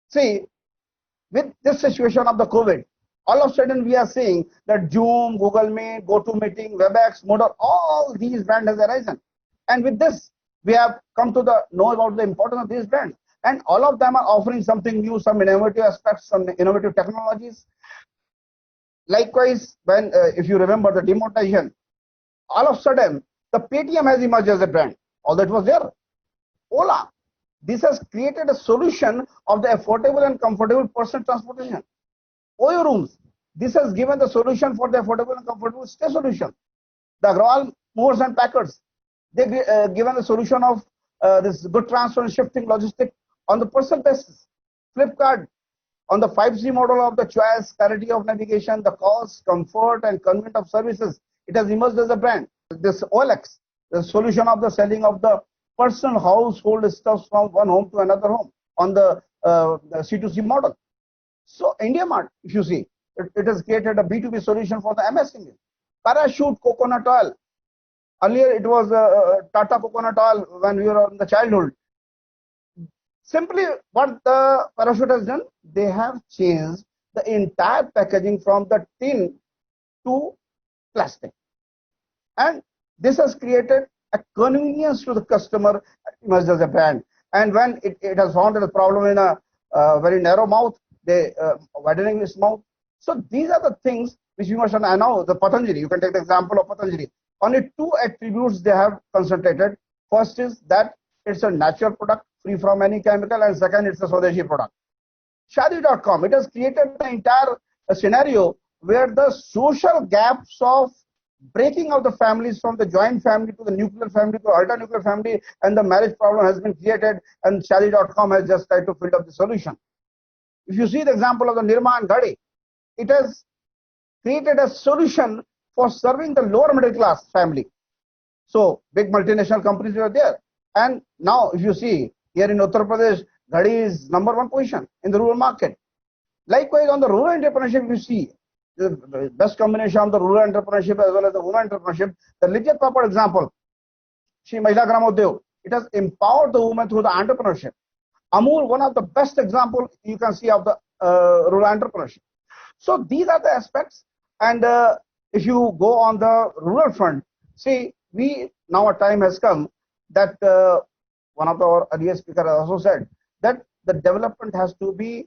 See, with this situation of the COVID, all of a sudden we are seeing that Zoom, Google Meet, GoToMeeting, WebEx, Moodle, all these brands has arisen. And with this, we have come to know about the importance of these brands. And all of them are offering something new, some innovative aspects, some innovative technologies. Likewise, when if you remember the demonetization, all of a sudden the Paytm has emerged as a brand. All that was there. Ola. This has created a solution of the affordable and comfortable personal transportation. Oyo rooms. This has given the solution for the affordable and comfortable stay solution. The Agrawal movers and packers, they given the solution of this good transfer and shifting logistic on the personal basis. Flipkart on the 5C model of the choice, clarity of navigation, the cost, comfort, and convenience of services. It has emerged as a brand. This OLX, the solution of the selling of the personal household stuff from one home to another home on the C2C model. So IndiaMart, if you see, it has created a B2B solution for the MSME. Parachute coconut oil. Earlier it was Tata coconut oil when we were in the childhood. Simply what the Parachute has done, they have changed the entire packaging from the tin to plastic. And this has created a convenience to the customer emerged as a brand. And when it has found a problem in a very narrow mouth, they widening its mouth. So these are the things which we must understand. And now the Patanjali, you can take the example of Patanjali. Only two attributes they have concentrated. First is that it's a natural product free from any chemical, and second, it's a Swadeshi product. Shadi.com, it has created the entire scenario where the social gaps of breaking of the families from the joint family to the nuclear family to ultra nuclear family, and the marriage problem has been created, and Shadi.com has just tried to fill up the solution. If you see the example of the Nirma and Ghadi, it has created a solution for serving the lower middle class family. So big multinational companies were there. And now if you see here in Uttar Pradesh, Ghadi is #1 position in the rural market. Likewise on the rural entrepreneurship, you see the best combination of the rural entrepreneurship as well as the women entrepreneurship. The Lijjat Papad example, Shri Mahila Gramodyog, it has empowered the women through the entrepreneurship. Amul, one of the best example you can see of the rural entrepreneurship. So these are the aspects. And if you go on the rural front, see, now a time has come that one of our earlier speakers also said that the development has to be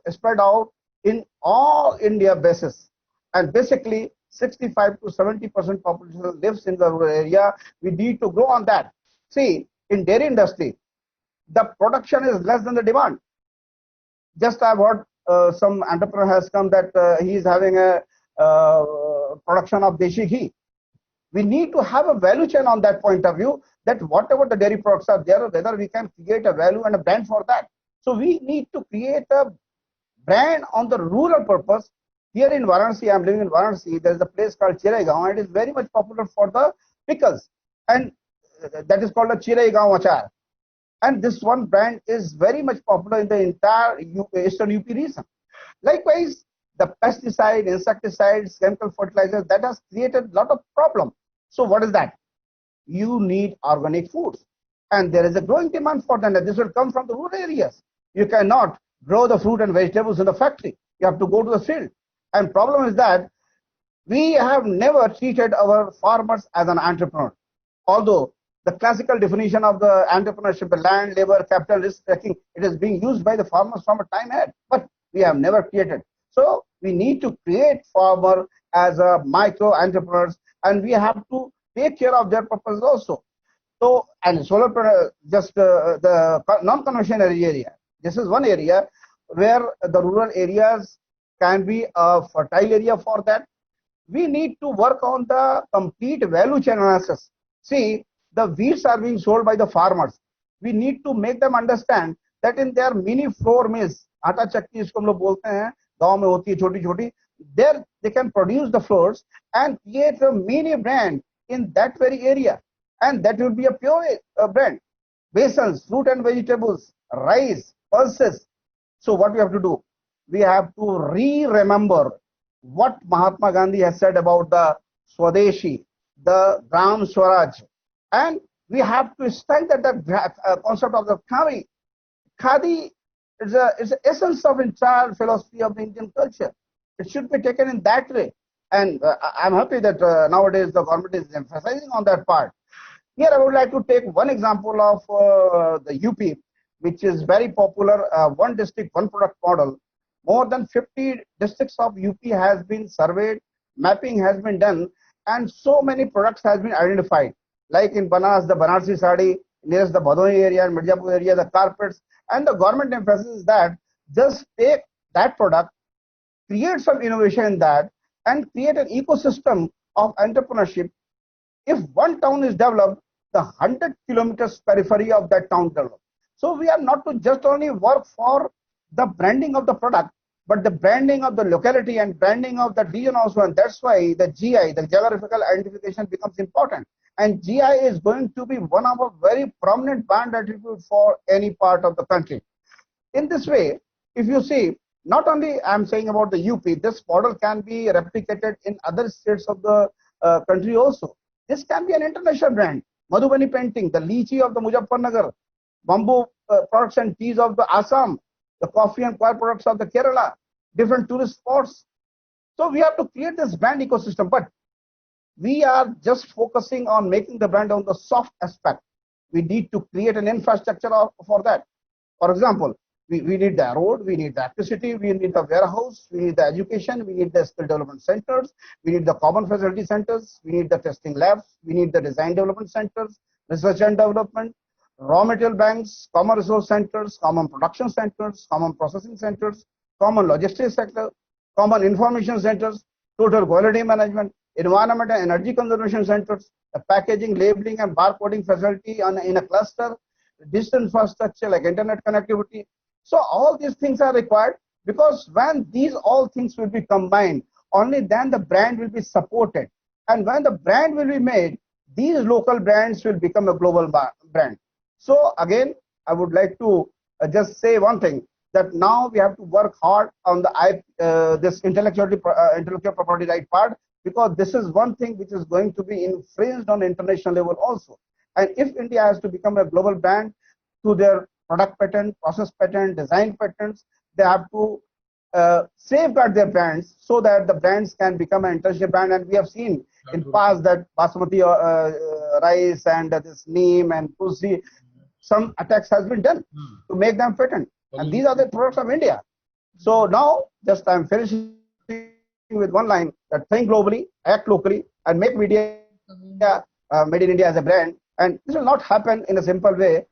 spread out in all India basis. And basically 65 to 70% population lives in the rural area. We need to grow on that. See, in dairy industry, the production is less than the demand. Just I've heard some entrepreneur has come that he is having a production of deshi ghee. We need to have a value chain on that point of view, that whatever the dairy products are there, whether we can create a value and a brand for that. So we need to create a brand on the rural purpose. Here in Varanasi, I'm living in Varanasi, there is a place called Chiraigaon, and it is very much popular for the pickles. And that is called a Chiraigaon Achar. And this one brand is very much popular in the entire Eastern UP region. Likewise, the pesticide, insecticides, chemical fertilizers, that has created a lot of problem. So what is that? You need organic foods. And there is a growing demand for them. This will come from the rural areas. You cannot grow the fruit and vegetables in the factory. You have to go to the field. And problem is that we have never treated our farmers as an entrepreneur. Although the classical definition of the entrepreneurship, the land, labor, capital, risk taking, it is being used by the farmers from a time ahead, but we have never created. So we need to create farmer as a micro entrepreneurs, and we have to take care of their purpose also. So, and solar, just the non-conventional area. This is one area where the rural areas can be a fertile area for that. We need to work on the complete value chain analysis. See, the wheats are being sold by the farmers. We need to make them understand that in their mini flour mills, आटा चक्की इसको हम लोग बोलते हैं, गांव में होती है छोटी-छोटी, there they can produce the flours and create a mini brand in that very area, and that will be a pure brand. Basins, fruit and vegetables, rice, pulses. So what we have to do? We have to remember what Mahatma Gandhi has said about the Swadeshi, the Gram Swaraj. And we have to strike that the concept of the Khadi. Khadi it's the essence of entire philosophy of the Indian culture. It should be taken in that way. And I'm happy that nowadays the government is emphasizing on that part. Here I would like to take one example of the UP, which is very popular, one district, one product model. More than 50 districts of UP has been surveyed, mapping has been done, and so many products has been identified. Like in Banas, the Banarsi sari, nearest the Bhadoi area and Mirzapur area, the carpets, and the government emphasizes that just take that product, create some innovation in that, and create an ecosystem of entrepreneurship. If one town is developed, the 100 kilometers periphery of that town developed. So we are not to just only work for the branding of the product, but the branding of the locality and branding of the region also. And that's why the GI, the geographical identification, becomes important. And GI is going to be one of a very prominent brand attribute for any part of the country. In this way, if you see, not only I'm saying about the UP, this model can be replicated in other states of the country also. This can be an international brand. Madhubani painting, the lychee of the Muzaffarnagar, bamboo products and teas of the Assam, the coffee and coir products of the Kerala, different tourist spots. So we have to create this brand ecosystem, but we are just focusing on making the brand on the soft aspect. We need to create an infrastructure for that. For example, we need the road, we need the electricity, we need the warehouse, we need the education, we need the skill development centers, we need the common facility centers, we need the testing labs, we need the design development centers, research and development, raw material banks, common resource centers, common production centers, common processing centers, common logistics sector, common information centers, total quality management, environment and energy conservation centers, the packaging, labeling and barcoding facility in a cluster, digital infrastructure like internet connectivity. So all these things are required, because when these all things will be combined, only then the brand will be supported. And when the brand will be made, these local brands will become a global brand. So again, I would like to just say one thing, that now we have to work hard on the this intellectual property right part, because this is one thing which is going to be infringed on international level also. And if India has to become a global brand through their product patent, process patent, design patents, they have to safeguard their brands so that the brands can become an international brand. And we have seen in past that basmati rice and this neem and tulsi, some attacks has been done to make them patent. And these are the products of India. So now, just I'm finishing with one line, that think globally, act locally, and make media made in India as a brand. And this will not happen in a simple way.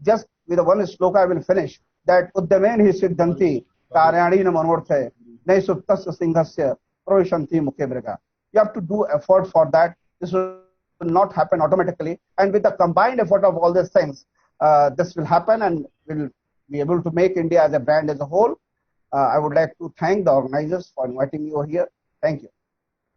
Just with a one sloka I will finish, that Uddamen hi siddhanti karyani na manorthe nai suttasya singhasya pravishanti mukhebrega. You have to do effort for that. This will not happen automatically. And with the combined effort of all these things, this will happen and will be able to make India as a brand as a whole. I would like to thank the organizers for inviting me over here. Thank you.